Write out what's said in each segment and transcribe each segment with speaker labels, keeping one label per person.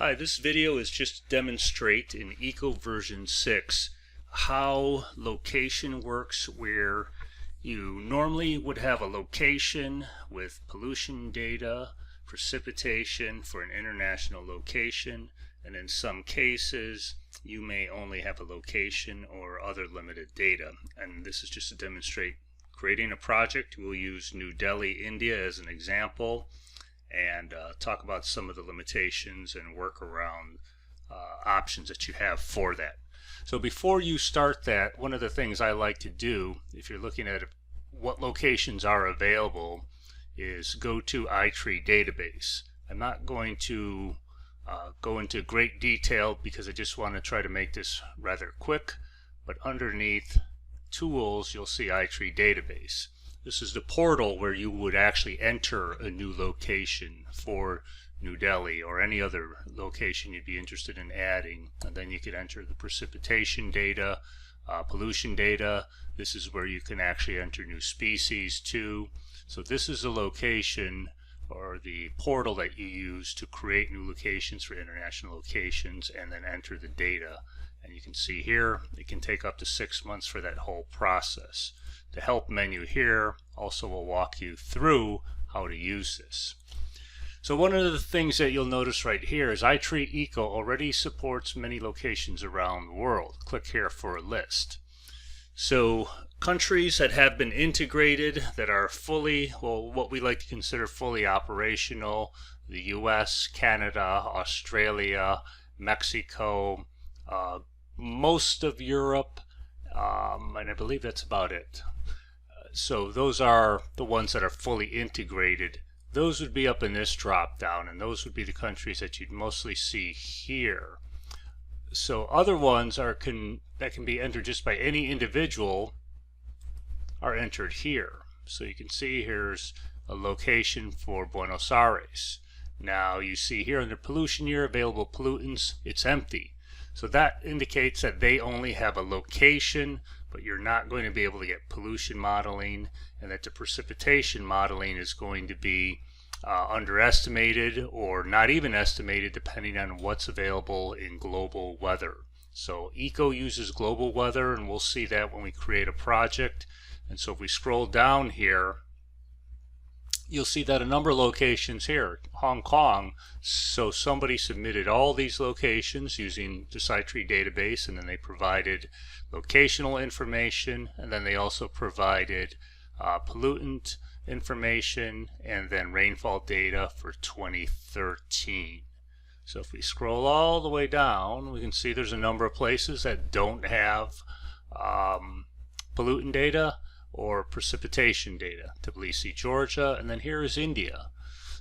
Speaker 1: Hi, this video is just to demonstrate in Eco version 6 how location works, where you normally would have a location with pollution data, precipitation for an international location, and in some cases you may only have a location or other limited data. And this is just to demonstrate creating a project. We'll use New Delhi, India as an example, and talk about some of the limitations and workaround options that you have for that. So before you start that, one of the things I like to do, if you're looking at what locations are available, is go to iTree database. I'm not going to go into great detail because I just want to try to make this rather quick, but underneath tools you'll see iTree database. This is the portal where you would actually enter a new location for New Delhi or any other location you'd be interested in adding. And then you could enter the precipitation data, pollution data. This is where you can actually enter new species too. So this is the location or the portal that you use to create new locations for international locations and then enter the data. And you can see here it can take up to 6 months for that whole process. The help menu here also will walk you through how to use this. So one of the things that you'll notice right here is iTree Eco already supports many locations around the world. Click here for a list. So countries that have been integrated, that are fully, well, what we like to consider fully operational: the US, Canada, Australia, Mexico, most of Europe, and I believe that's about it. So those are the ones that are fully integrated. Those would be up in this drop down, and those would be the countries that you'd mostly see here. So other ones that can be entered just by any individual are entered here. So you can see here's a location for Buenos Aires. Now you see here under pollution year, available pollutants, it's empty. So that indicates that they only have a location, but you're not going to be able to get pollution modeling, and that the precipitation modeling is going to be underestimated or not even estimated depending on what's available in global weather. So Eco uses global weather, and we'll see that when we create a project. And so if we scroll down here, you'll see that a number of locations here, Hong Kong. So somebody submitted all these locations using the iTree database, and then they provided locational information, and then they also provided pollutant information and then rainfall data for 2013. So if we scroll all the way down, we can see there's a number of places that don't have pollutant data or precipitation data. Tbilisi, Georgia, and then here is India.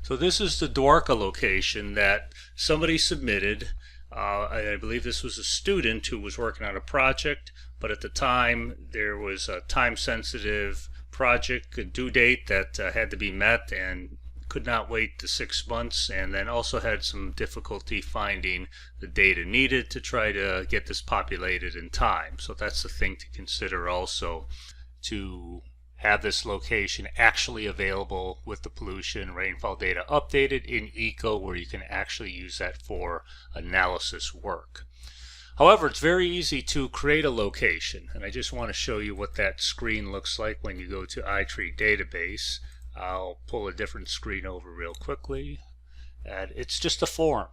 Speaker 1: So this is the Dwarka location that somebody submitted. I believe this was a student who was working on a project, but at the time there was a time-sensitive project, a due date that had to be met and could not wait the 6 months, and then also had some difficulty finding the data needed to try to get this populated in time. So that's the thing to consider also, to have this location actually available with the pollution rainfall data updated in Eco, where you can actually use that for analysis work. However, it's very easy to create a location, and I just want to show you what that screen looks like when you go to iTree database. I'll pull a different screen over real quickly, and it's just a form.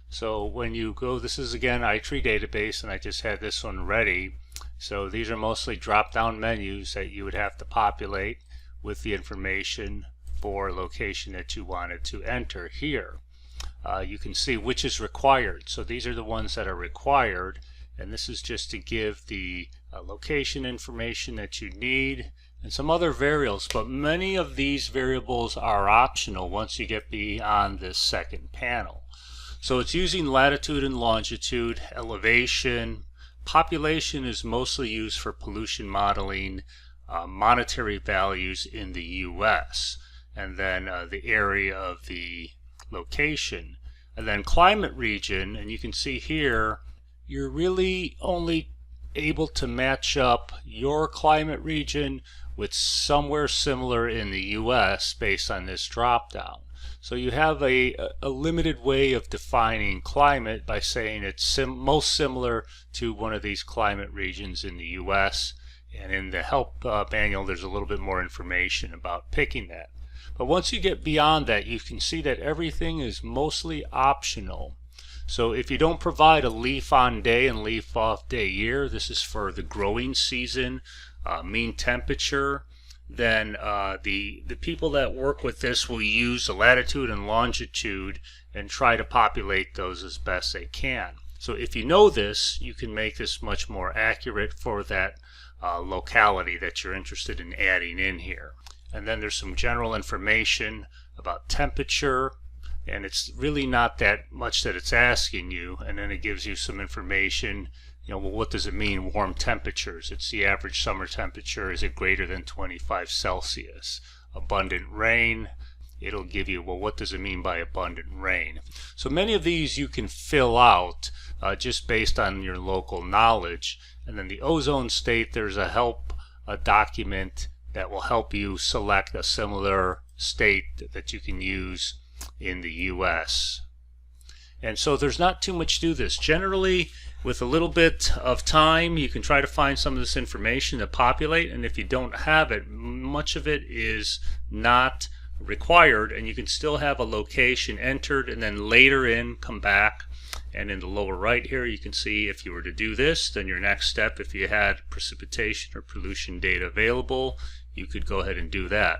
Speaker 1: So when you go, this is again iTree database, and I just had this one ready. So these are mostly drop-down menus that you would have to populate with the information for a location that you wanted to enter here. You can see which is required. So these are the ones that are required, and this is just to give the location information that you need and some other variables, but many of these variables are optional once you get beyond this second panel. So it's using latitude and longitude, elevation. Population is mostly used for pollution modeling, monetary values in the US, and then the area of the location. And then climate region, and you can see here, you're really only able to match up your climate region with somewhere similar in the US based on this drop down. So you have a limited way of defining climate by saying it's most similar to one of these climate regions in the US. And in the help manual there's a little bit more information about picking that. But once you get beyond that, you can see that everything is mostly optional. So if you don't provide a leaf on day and leaf off day year, this is for the growing season, mean temperature, then the people that work with this will use the latitude and longitude and try to populate those as best they can. So if you know this, you can make this much more accurate for that locality that you're interested in adding in here. And then there's some general information about temperature, and it's really not that much that it's asking you. And then it gives you some information, well, what does it mean, warm temperatures? It's the average summer temperature. Is it greater than 25 Celsius? Abundant rain, it'll give you, well, what does it mean by abundant rain? So many of these you can fill out just based on your local knowledge. And then the ozone state, there's a document that will help you select a similar state that you can use in the US. And so there's not too much to this. Generally, with a little bit of time, you can try to find some of this information to populate, and if you don't have it, much of it is not required, and you can still have a location entered and then later come back. And in the lower right here, you can see if you were to do this, then your next step, if you had precipitation or pollution data available, you could go ahead and do that.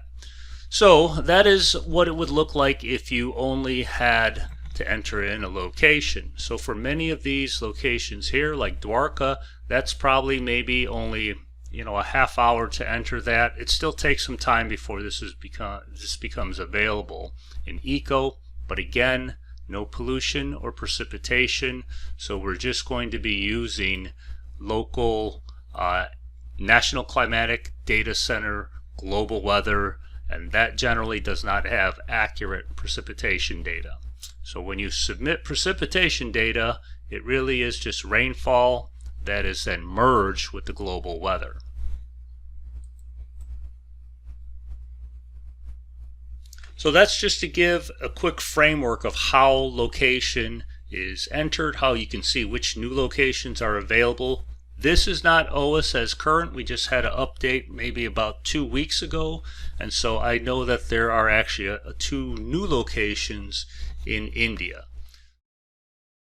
Speaker 1: So that is what it would look like if you only had to enter in a location. So for many of these locations here, like Dwarka, that's probably maybe only a half hour to enter that. It still takes some time before this becomes available in Eco, but again, no pollution or precipitation, so we're just going to be using local National Climatic Data Center global weather, and that generally does not have accurate precipitation data. So when you submit precipitation data, it really is just rainfall that is then merged with the global weather. So that's just to give a quick framework of how location is entered, how you can see which new locations are available. This is not OWIS as current. We just had an update maybe about 2 weeks ago, and so I know that there are actually 2 new locations in India.